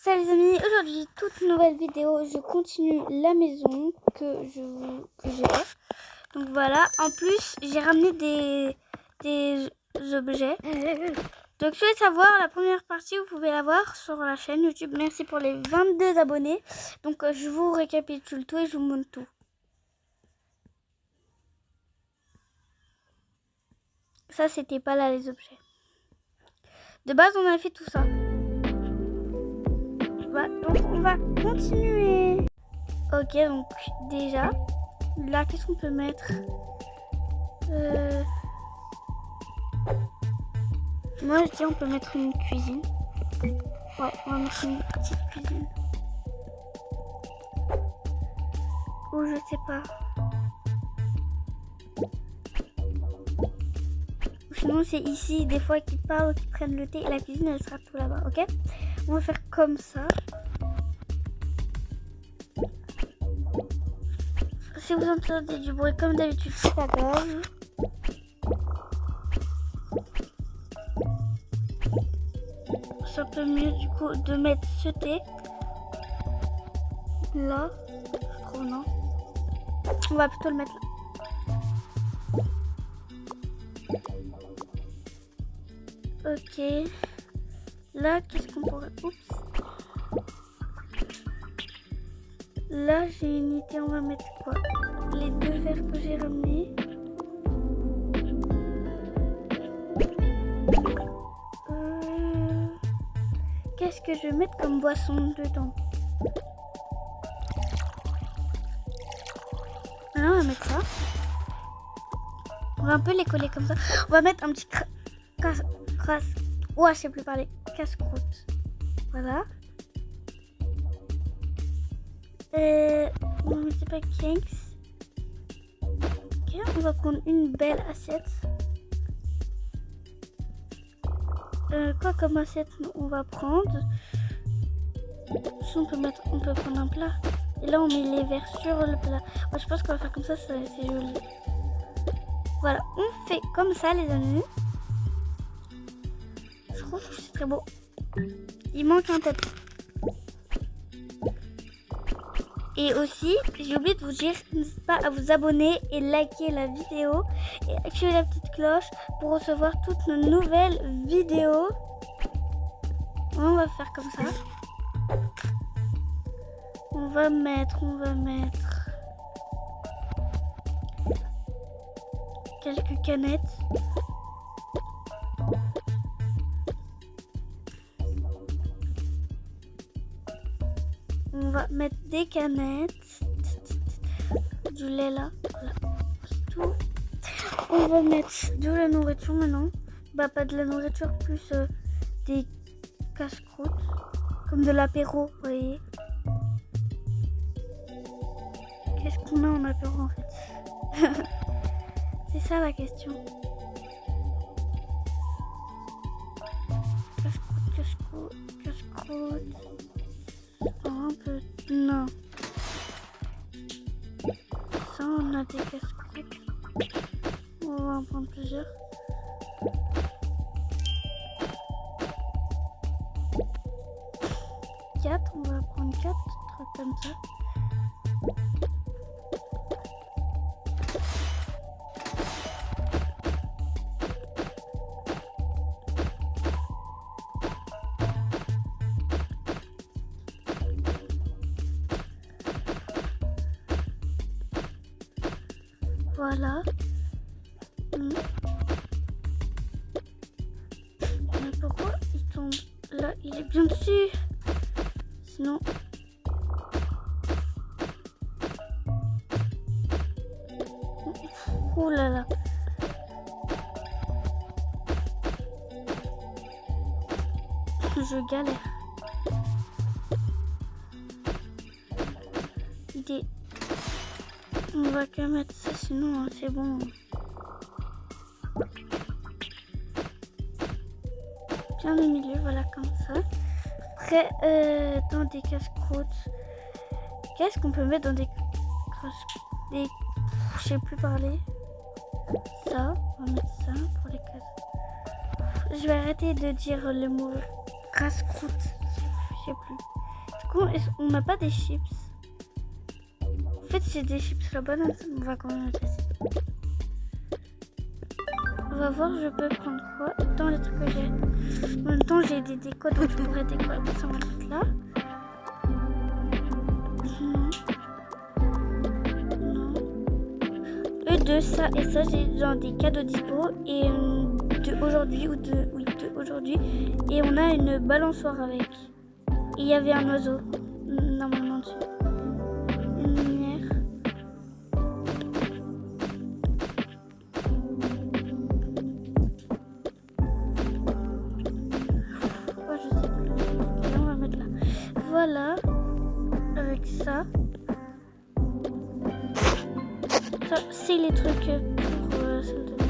Salut les amis, aujourd'hui toute nouvelle vidéo, je continue la maison que j'ai faite. Donc voilà, en plus j'ai ramené des objets. Donc je voulais savoir, la première partie vous pouvez la voir sur la chaîne YouTube. Merci pour les 22 abonnés. Donc je vous récapitule tout et je vous montre tout. Ça c'était pas là les objets. De base on a fait tout ça. Donc on va continuer. Ok, donc déjà, là qu'est-ce qu'on peut mettre? Moi je dis on peut mettre une cuisine. Ouais, on va mettre une petite cuisine. Ou je sais pas. Sinon c'est ici, des fois qu'ils parlent, qu'ils prennent le thé et la cuisine elle sera tout là-bas, ok? On va faire comme ça. Si vous entendez du bruit comme d'habitude, c'est pas grave. C'est un peu mieux du coup de mettre ce thé là. Je trouve, non? On va plutôt le mettre là. Ok. Là, qu'est-ce qu'on pourrait... Oups. Là, j'ai une idée. On va mettre quoi? Les deux verres que j'ai ramenés. Qu'est-ce que je vais mettre comme boisson dedans? Alors, on va mettre ça. On va un peu les coller comme ça. On va mettre un petit ouais, je sais plus parler. Casse-croûte. Voilà. On ne sait pas Kings. Ok, on va prendre une belle assiette. Quoi comme assiette on va prendre? On peut prendre un plat. Et là on met les verres sur le plat. Moi je pense qu'on va faire comme ça, c'est joli. Voilà, on fait comme ça les amis. Je trouve que c'est très beau. Il manque un tapis. Et aussi, j'ai oublié de vous dire, n'hésitez pas à vous abonner et liker la vidéo et activer la petite cloche pour recevoir toutes nos nouvelles vidéos. On va faire comme ça. On va mettre quelques canettes. On va mettre des canettes, du lait là, voilà, c'est tout. On va mettre de la nourriture maintenant. Bah pas de la nourriture, plus des casse-croûtes, comme de l'apéro, vous voyez. Qu'est-ce qu'on a en apéro en fait? C'est ça la question. Casse-croûte. Un peu... Non. Ça, on a des casse-croûtes. On va en prendre plusieurs. On va prendre 4 trucs comme ça. Voilà. Mais pourquoi il tombe là? Il est bien dessus. Sinon... Oh là là. Je galère. On va que mettre ça, sinon c'est bon. Bien au milieu, voilà comme ça. Après, dans des casse-croûtes, qu'est-ce qu'on peut mettre dans des je sais plus parler. Ça, on va mettre ça pour les casse. Je vais arrêter de dire le mot casse-croûte. Je sais plus. Du coup, on n'a pas des chips. En fait, c'est des chips la bonne. On va quand même le tester. On va voir, je peux prendre quoi dans les trucs que j'ai. En même temps, j'ai des décos, donc je pourrais décorer. Ça, on va le mettre là. Non. De ça et ça, j'ai genre des cadeaux dispo. Et de aujourd'hui, de aujourd'hui. Et on a une balançoire avec. Et il y avait un oiseau, normalement dessus. Une lumière. Oh, je sais plus. Et on va mettre là. Voilà. Avec ça. Ça, c'est les trucs pour salle de bain.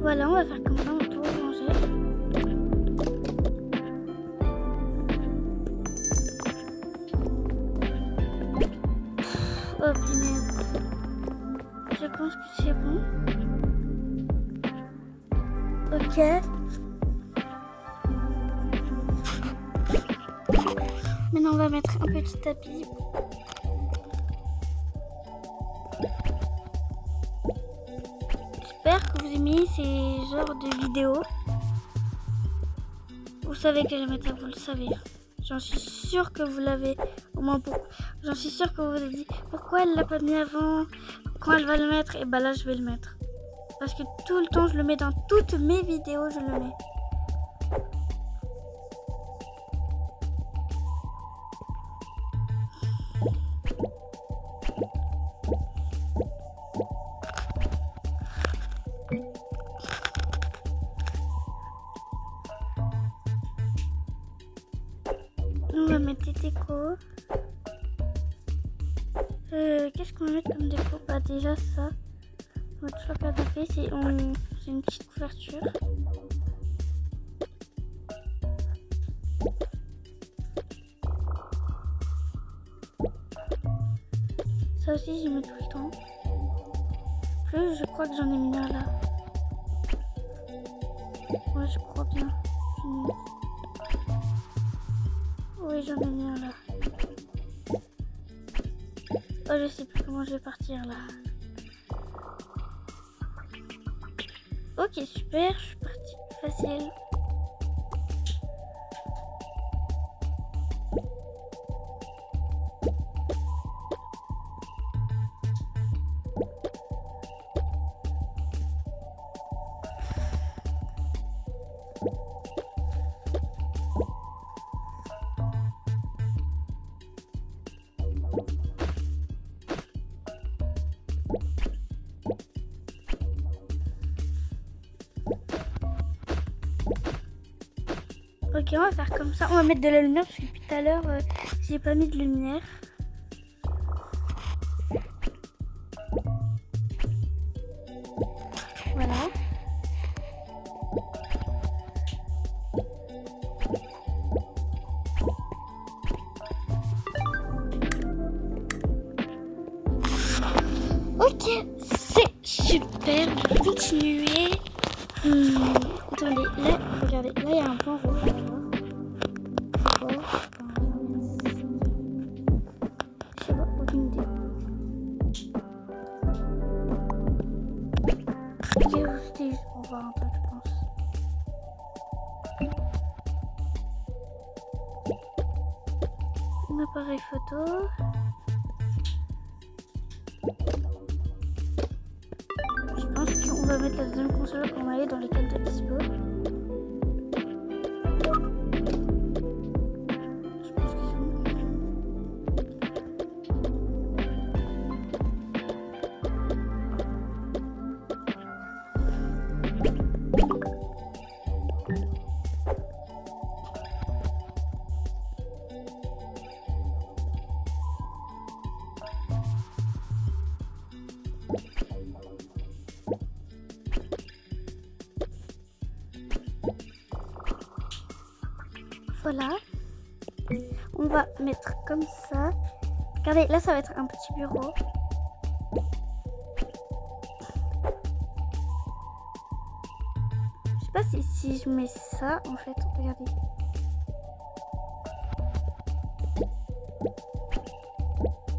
Voilà, on va faire comme ça, on va tout ranger. Oh punaise. Je pense que c'est bon. Ok. Maintenant, on va mettre un petit tapis. J'espère que vous aimez ces genres de vidéos. Vous savez que j'aime ça, vous le savez. J'en suis sûre que vous l'avez. Au moins pour. J'en suis sûre que vous vous avez dit pourquoi elle l'a pas mis avant. Quand elle va le mettre, et bah là je vais le mettre. Parce que tout le temps je le mets dans toutes mes vidéos, je le mets. On va mettre des décos. Qu'est-ce qu'on va mettre comme déco? Bah déjà ça. Notre choix canapé, c'est une petite couverture. Ça aussi j'y mets tout le temps. Plus je crois que j'en ai mis un là. Ouais, je crois bien. Oui, j'en ai mis un là. Oh, je sais plus comment je vais partir là. Ok, super, je suis partie. Facile. Ok, on va faire comme ça. On va mettre de la lumière parce que depuis tout à l'heure, j'ai pas mis de lumière. Voilà. Ok, c'est super. Continuez. Attendez, là, regardez, là il y a un point rouge. Je sais pas, aucune idée. Ok, c'était juste pour voir un peu, je pense. Un appareil photo. Je pense qu'on va mettre la deuxième console qu'on avait dans les cadeaux de dispo. Je pense qu'ils sont. Voilà. On va mettre comme ça. Regardez, là ça va être un petit bureau. pas si je mets ça en fait. Regardez.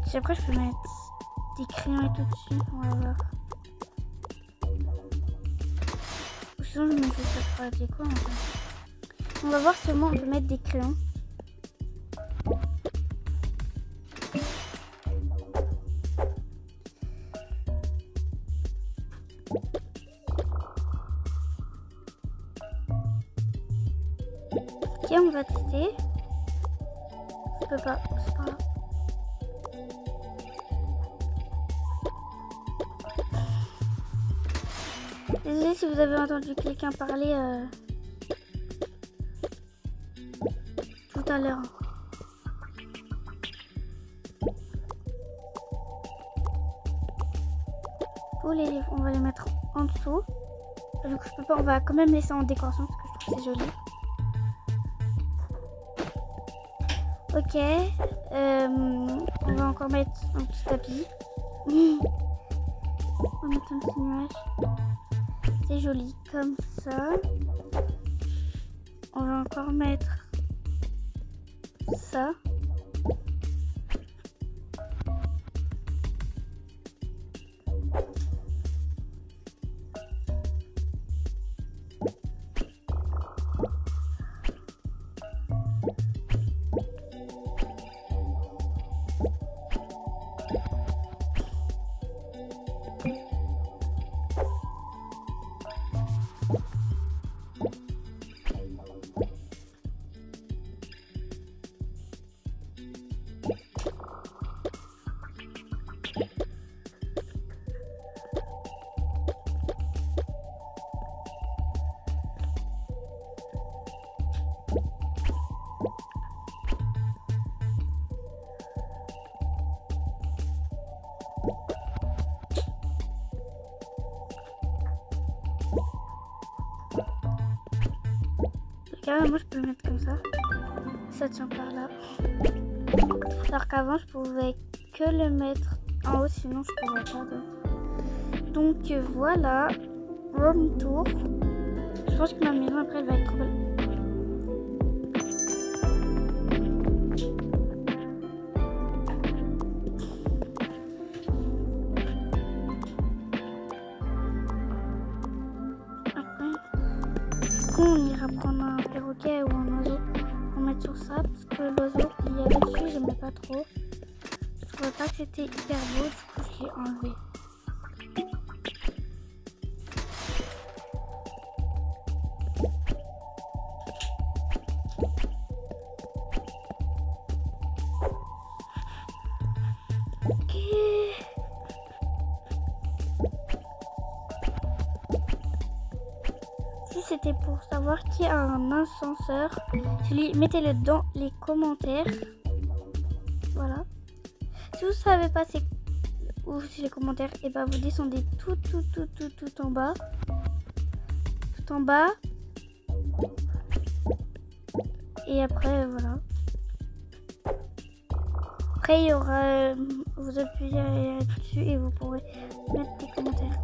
Si après je peux mettre des crayons et tout dessus. On va voir. Ou sinon je mets juste ça pour la déco. On va voir seulement on peut mettre des crayons. Ok, on va tester. Je peux pas, c'est pas grave. Désolée si vous avez entendu quelqu'un parler tout à l'heure. Pour les livres, on va les mettre en dessous. Du coup, je peux pas, on va quand même laisser en décoration parce que je trouve que c'est joli. Ok, on va encore mettre un petit tapis. On va mettre un petit nuage. C'est joli comme ça. On va encore mettre ça. Moi je peux le mettre comme ça. Ça tient par là. Alors qu'avant je pouvais que le mettre en haut, sinon je pouvais pas. Donc voilà, room tour. Je pense que ma maison après elle va être trop belle. On ira prendre un perroquet ou un oiseau pour mettre sur ça parce que l'oiseau il y avait dessus, j'aimais pas trop. Je trouvais pas que c'était hyper beau, du coup je l'ai enlevé. Ok. C'était pour savoir qui a un ascenseur. Mettez-le dans les commentaires. Voilà. Si vous savez pas c'est où c'est les commentaires, et ben vous descendez tout en bas. Tout en bas. Et après voilà. Après il y aura vous appuyez dessus et vous pourrez mettre des commentaires.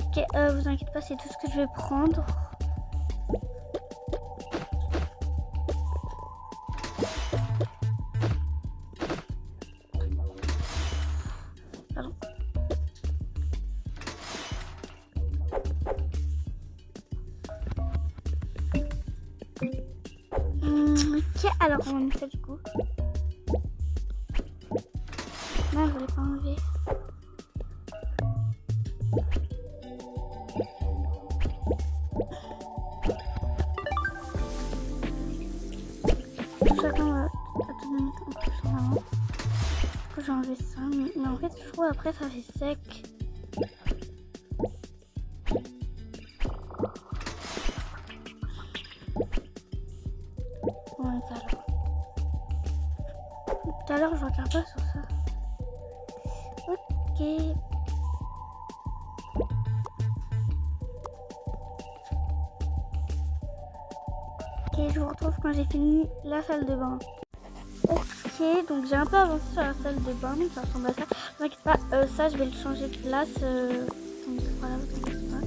Ok, vous inquiétez pas, c'est tout ce que je vais prendre. Pardon. Ok, alors on va mettre ça du coup. Non, je voulais pas enlever. Chacun va tout mettre un peu sur l'avant. Du coup j'ai enlevé ça, mais en fait je trouve après ça fait sec. alors je regarde pas sur ça. Ok. Ok, je vous retrouve quand j'ai fini la salle de bain. Ok, donc j'ai un peu avancé sur la salle de bain, donc ça ressemble à ça. Ne t'inquiète pas, ça je vais le changer de place. Donc voilà, vous inquiétez pas.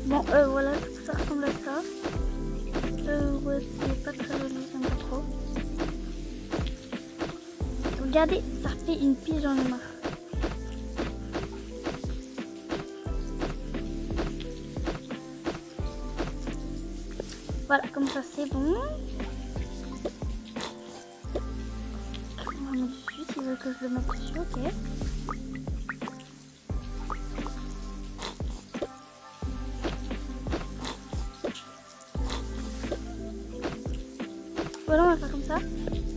Bon, voilà, du coup ça ressemble à ça. Ouais, c'est pas très joli, j'aime pas trop. Regardez, ça fait une pile, j'en ai marre. Voilà, comme ça c'est bon. On va mettre dessus s'il veut que je le mette dessus, ok. Voilà, on va faire comme ça.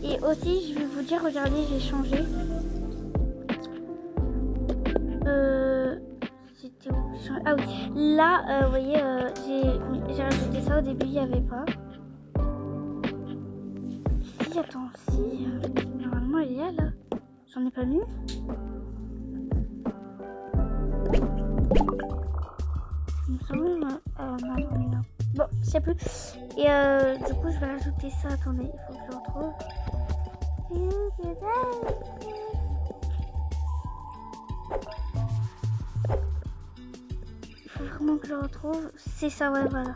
Et aussi, je vais vous dire, regardez, j'ai changé. C'était où? Ah oui, là, vous voyez, j'ai rajouté ça. Au début, il n'y avait pas. Si, attends, si. Normalement, il y a là. J'en ai pas mis. Il me semble. Non. Bon, je sais plus. Et du coup, je vais rajouter ça. Attendez, il faut que je le retrouve. Il faut vraiment que je le retrouve. C'est ça, ouais, voilà.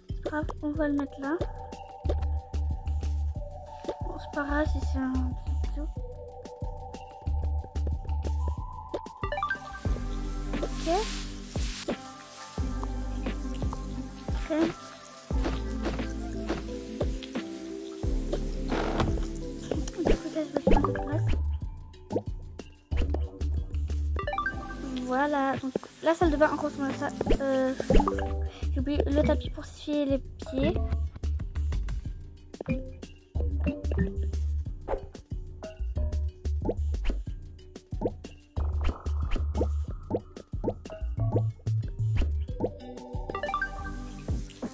C'est grave, on va le mettre là. Bon, c'est pas grave si c'est un petit tout. Ok. Crème. Du coup, ça, je vais prendre de place. Voilà, donc la salle de bain, encore ressemble à ça. J'ai oublié le tapis pour s'essuyer les pieds.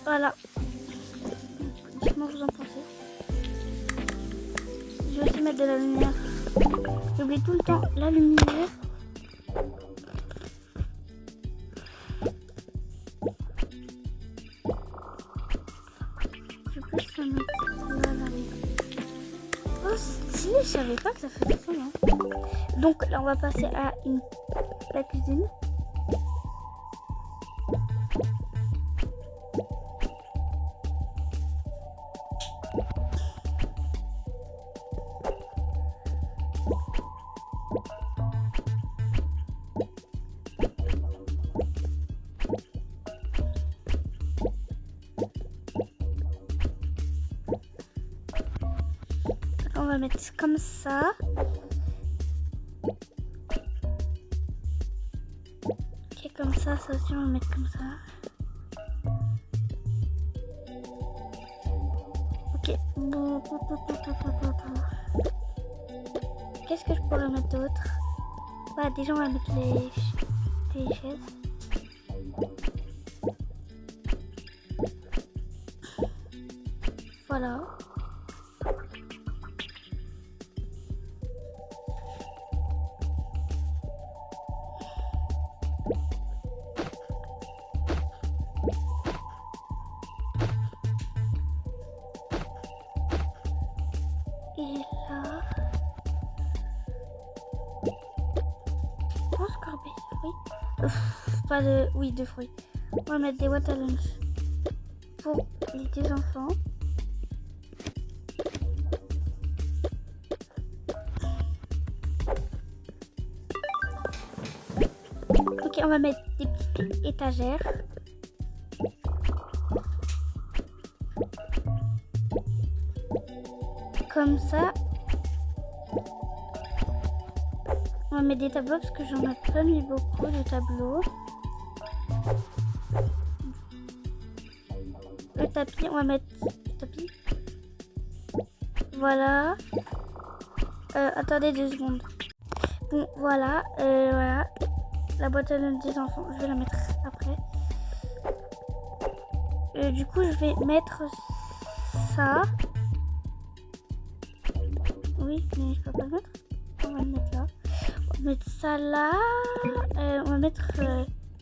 Voilà. Dites-moi, vous en pensez. Je vais aussi mettre de la lumière. J'oublie tout le temps la lumière. Je peux juste la mettre là, là. Oh, stylé, je savais pas que ça faisait ça, non? Donc là, on va passer à la cuisine. On va mettre comme ça. Ok, comme ça aussi on va mettre comme ça. Ok. Qu'est-ce que je pourrais mettre d'autre? Bah déjà on va mettre les chaises. Voilà. Et là... Oh, scorbut, oui. Pas de... Oui, de fruits. On va mettre des watermelons pour les deux enfants. Ok, on va mettre des petites étagères. comme ça. On va mettre des tableaux parce que j'en ai pas mis beaucoup de tableaux. Le tapis, on va mettre le tapis. Voilà. Attendez 2 secondes. Bon, voilà. Voilà. La boîte à lunch des enfants, je vais la mettre après. Du coup, je vais mettre ça. Oui, mais je peux pas le mettre. On va le mettre là. On va mettre ça là. On va mettre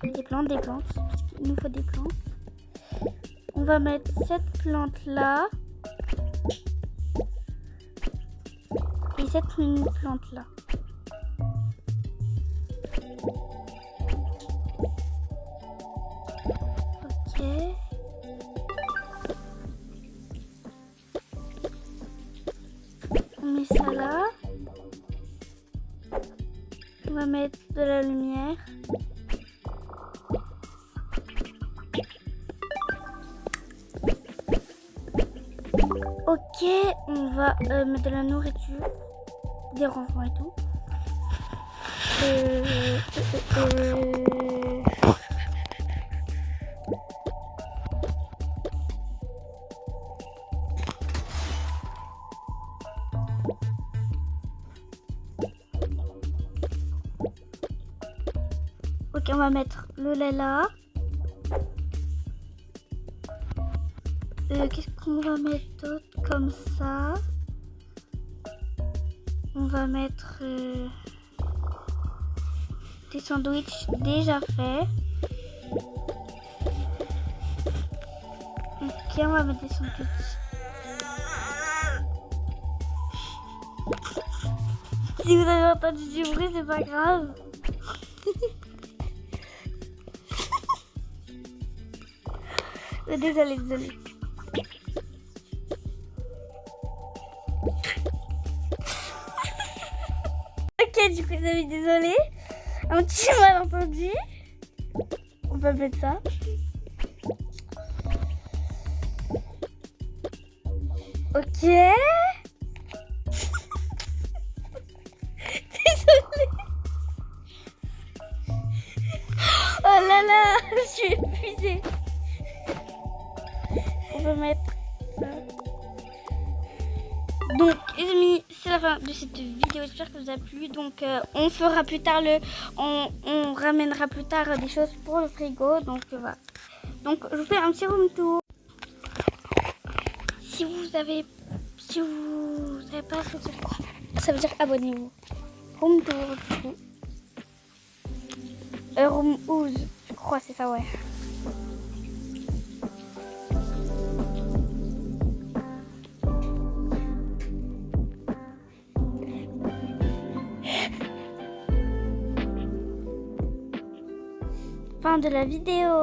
des plantes. Parce qu'il nous faut des plantes. On va mettre cette plante là. Et cette mini plante là. Ok. On met ça là. On va mettre de la lumière. Ok, on va mettre de la nourriture, des rangements et tout. Ok, on va mettre le lait là. Qu'est-ce qu'on va mettre d'autre comme ça? On va mettre des sandwichs déjà faits. Ok, on va mettre des sandwichs. Si vous avez entendu du bruit, c'est pas grave. Désolée. Ok, du coup, les amis, désolée. Un petit malentendu. On va mettre ça. Ok. Désolée. Oh là là, je suis épuisée. On va mettre ça. Donc les amis, c'est la fin de cette vidéo, j'espère que vous a plu. Donc on fera plus tard on ramènera plus tard des choses pour le frigo. Donc voilà. Donc je vous fais un petit room tour. Si vous savez pas ce que c'est quoi, ça veut dire abonnez-vous. Room tour du coup. Room 11, je crois c'est ça, ouais. Fin de la vidéo.